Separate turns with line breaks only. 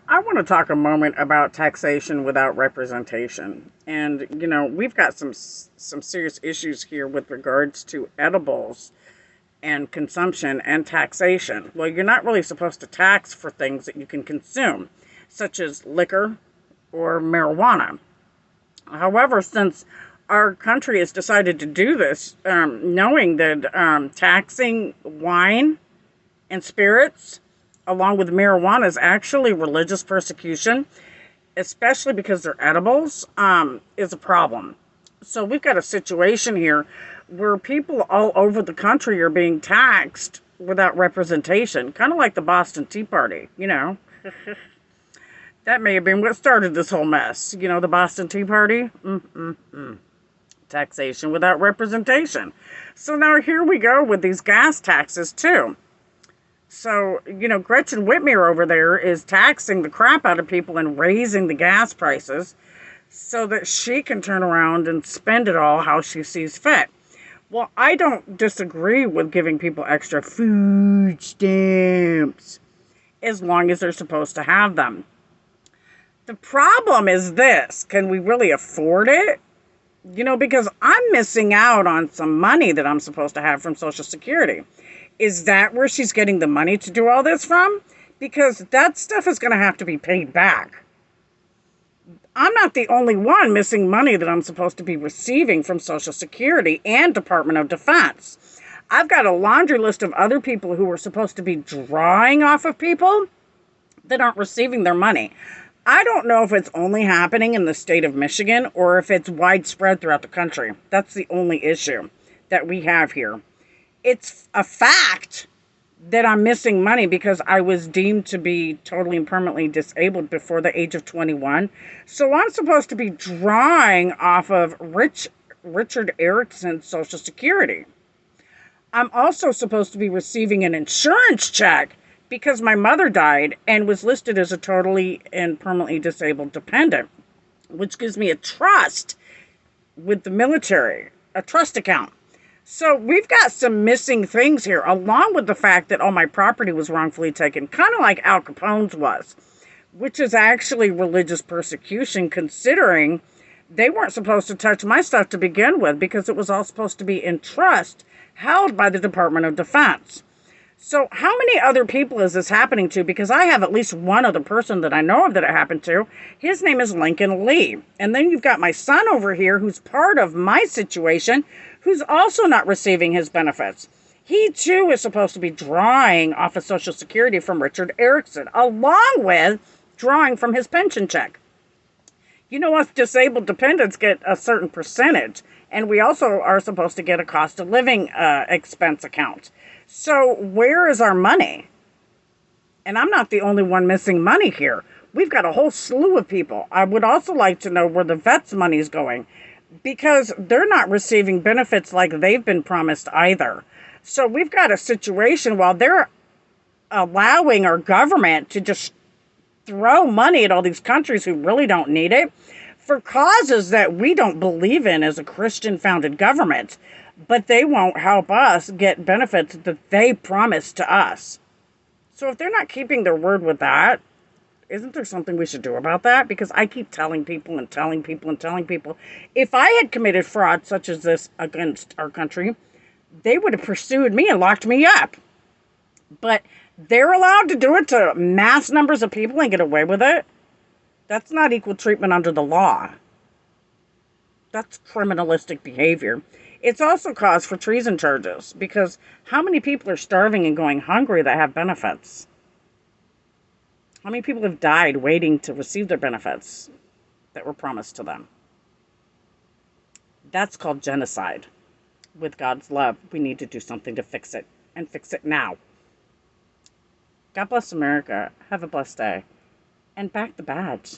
I want to talk a moment about taxation without representation. And we've got some serious issues here with regards to edibles and consumption and taxation. Well, you're not really supposed to tax for things that you can consume, such as liquor or marijuana. However, since our country has decided to do this, knowing that taxing wine and spirits along with marijuana is actually religious persecution, especially because they're edibles, is a problem. So we've got a situation here where people all over the country are being taxed without representation, kind of like the Boston Tea Party, That may have been what started this whole mess. The Boston Tea Party? Taxation without representation. So now here we go with these gas taxes, too. So, Gretchen Whitmer over there is taxing the crap out of people and raising the gas prices so that she can turn around and spend it all how she sees fit. Well, I don't disagree with giving people extra food stamps as long as they're supposed to have them. The problem is this: can we really afford it? Because I'm missing out on some money that I'm supposed to have from Social Security. Is that where she's getting the money to do all this from? Because that stuff is going to have to be paid back. I'm not the only one missing money that I'm supposed to be receiving from Social Security and Department of Defense. I've got a laundry list of other people who are supposed to be drawing off of people that aren't receiving their money. I don't know if it's only happening in the state of Michigan or if it's widespread throughout the country. That's the only issue that we have here. It's a fact that I'm missing money because I was deemed to be totally and permanently disabled before the age of 21. So I'm supposed to be drawing off of Richard Erickson's Social Security. I'm also supposed to be receiving an insurance check because my mother died and was listed as a totally and permanently disabled dependent, which gives me a trust with the military, a trust account. So we've got some missing things here, along with the fact that all my property was wrongfully taken, kind of like Al Capone's was, which is actually religious persecution, considering they weren't supposed to touch my stuff to begin with because it was all supposed to be in trust held by the Department of Defense. So how many other people is this happening to? Because I have at least one other person that I know of that it happened to. His name is Lincoln Lee. And then you've got my son over here who's part of my situation, who's also not receiving his benefits. He too is supposed to be drawing off of Social Security from Richard Erickson, along with drawing from his pension check. Us disabled dependents get a certain percentage, and we also are supposed to get a cost of living expense account. So where is our money? And I'm not the only one missing money here. We've got a whole slew of people. I would also like to know where the vets' money is going, because they're not receiving benefits like they've been promised either. So we've got a situation while they're allowing our government to just throw money at all these countries who really don't need it for causes that we don't believe in as a Christian-founded government, but they won't help us get benefits that they promised to us. So if they're not keeping their word with that, isn't there something we should do about that? Because I keep telling people and telling people and telling people, if I had committed fraud such as this against our country, they would have pursued me and locked me up. But they're allowed to do it to mass numbers of people and get away with it. That's not equal treatment under the law. That's criminalistic behavior. It's also cause for treason charges, because how many people are starving and going hungry that have benefits? How many people have died waiting to receive their benefits that were promised to them? That's called genocide. With God's love, we need to do something to fix it, and fix it now. God bless America. Have a blessed day. And back the badge.